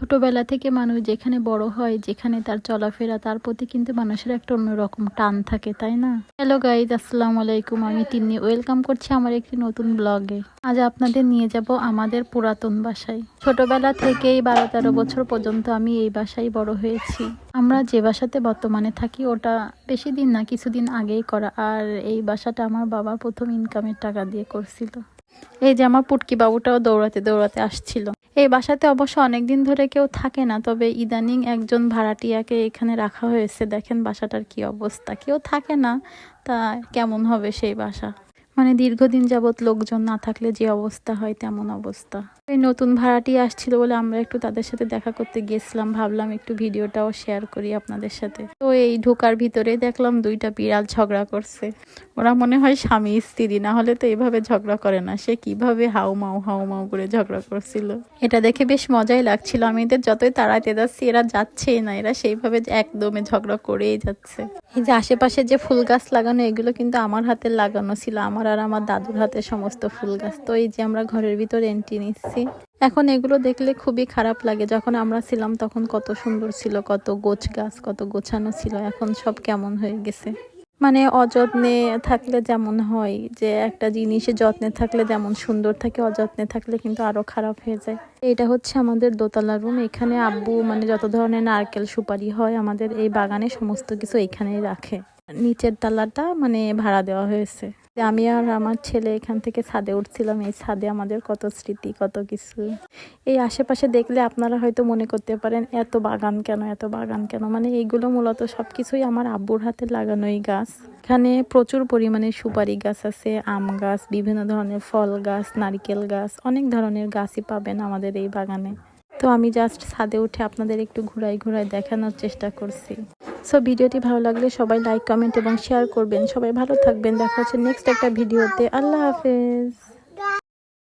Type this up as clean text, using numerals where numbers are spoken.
ছোটবেলা থেকে মানুষ যেখানে বড় হয়, যেখানে তার চলাফেরা, তার প্রতি কিন্তু মানুষের একটা অন্যরকম টান থাকে, তাই না? হ্যালো গাইজ, আসসালামু আলাইকুম। আমি তিন্নি, ওয়েলকাম করছি আমার একটি নতুন ব্লগে। আজ আপনাদের নিয়ে যাব আমাদের পুরাতন বাসায়। ছোটবেলা থেকেই 12-13 বছর পর্যন্ত আমি এই বাসায় বড় হয়েছি। আমরা যে বাসাতে বর্তমানে থাকি ওটা বেশি দিন না, কিছুদিন আগেই করা। আর এই বাসাটা আমার বাবার প্রথম ইনকামের টাকা দিয়ে করছিল। এই যে আমার পুটকি বাবুটাও দৌড়াতে দৌড়াতে আসছিল। এই বাসাতে অবশ্য অনেকদিন ধরে কেউ থাকে না, তবে ইদানিং একজন ভাড়াটিয়াকে এখানে রাখা হয়েছে। দেখেন বাসাটার কি অবস্থা, কেউ থাকে না, তা কেমন হবে সেই বাসা। মানে দীর্ঘদিন যাবৎ লোকজন না থাকলে যে অবস্থা হয় তেমন অবস্থা। এই নতুন ভাড়াটি আসছিল বলে আমরা একটু তাদের সাথে দেখা করতে গেছিলাম, ভাবলাম একটু ভিডিওটাও শেয়ার করি আপনাদের সাথে। তো এই ঢোকার ভিতরে দেখলাম দুইটা বিড়াল ঝগড়া করছে। ওরা মনে হয় স্বামী স্ত্রী, না হলে তো এইভাবে ঝগড়া করে না। সে কিভাবে হাউ মাউ করে ঝগড়া করছিল, এটা দেখে বেশ মজাই লাগছিল। আমি এদের যতই তাড়াইতে যাচ্ছি এরা যাচ্ছেই না, এরা সেইভাবে একদমে ঝগড়া করেই যাচ্ছে। এই যে আশেপাশে যে ফুল গাছ লাগানো, এগুলো কিন্তু আমার হাতে লাগানো ছিল, আমার আর আমার দাদুর হাতে সমস্ত ফুল গাছ। তো এই যে আমরা ঘরের ভিতরে এন্ট্রি নিচ্ছি। এখন এগুলো দেখলে খুবই খারাপ লাগে। যখন আমরা ছিলাম তখন কত সুন্দর ছিল, কত গোছ গাছ, কত গোছানো ছিল। এখন সব কেমন হয়ে গেছে। মানে অযত্নে থাকলে যেমন হয়, যে একটা জিনিসে যত্নে থাকলে যেমন সুন্দর থাকে, অযত্নে থাকলে কিন্তু আরো খারাপ হয়ে যায়। এটা হচ্ছে আমাদের দোতলা রুম। এখানে আব্বু মানে যত ধরনের নারকেল সুপারি হয় আমাদের এই বাগানে, সমস্ত কিছু এখানেই রাখে। নিচের তলাটা মানে ভাড়া দেওয়া হয়েছে। আমি আর আমার ছেলে এখান থেকে ছাদে উঠছিলাম। এই ছাদে আমাদের কত স্মৃতি, কত কিছু। এই আশেপাশে দেখলে আপনারা হয়তো মনে করতে পারেন এত বাগান কেন, এত বাগান কেন। মানে এইগুলো মূলত সবকিছুই আমার আব্বুর হাতে লাগানোই গাছ। এখানে প্রচুর পরিমাণে সুপারি গাছ আছে, আম গাছ, বিভিন্ন ধরনের ফল গাছ, নারকেল গাছ, অনেক ধরনের গাছই পাবেন আমাদের এই বাগানে। তো আমি জাস্ট ছাদে উঠে আপনাদের একটু ঘুরাই দেখানোর চেষ্টা করছি। সো ভিডিওটি ভালো লাগলে সবাই লাইক, কমেন্ট এবং শেয়ার করবেন। সবাই ভালো থাকবেন, দেখা হচ্ছে নেক্সট একটা ভিডিওতে। আল্লাহ হাফেজ।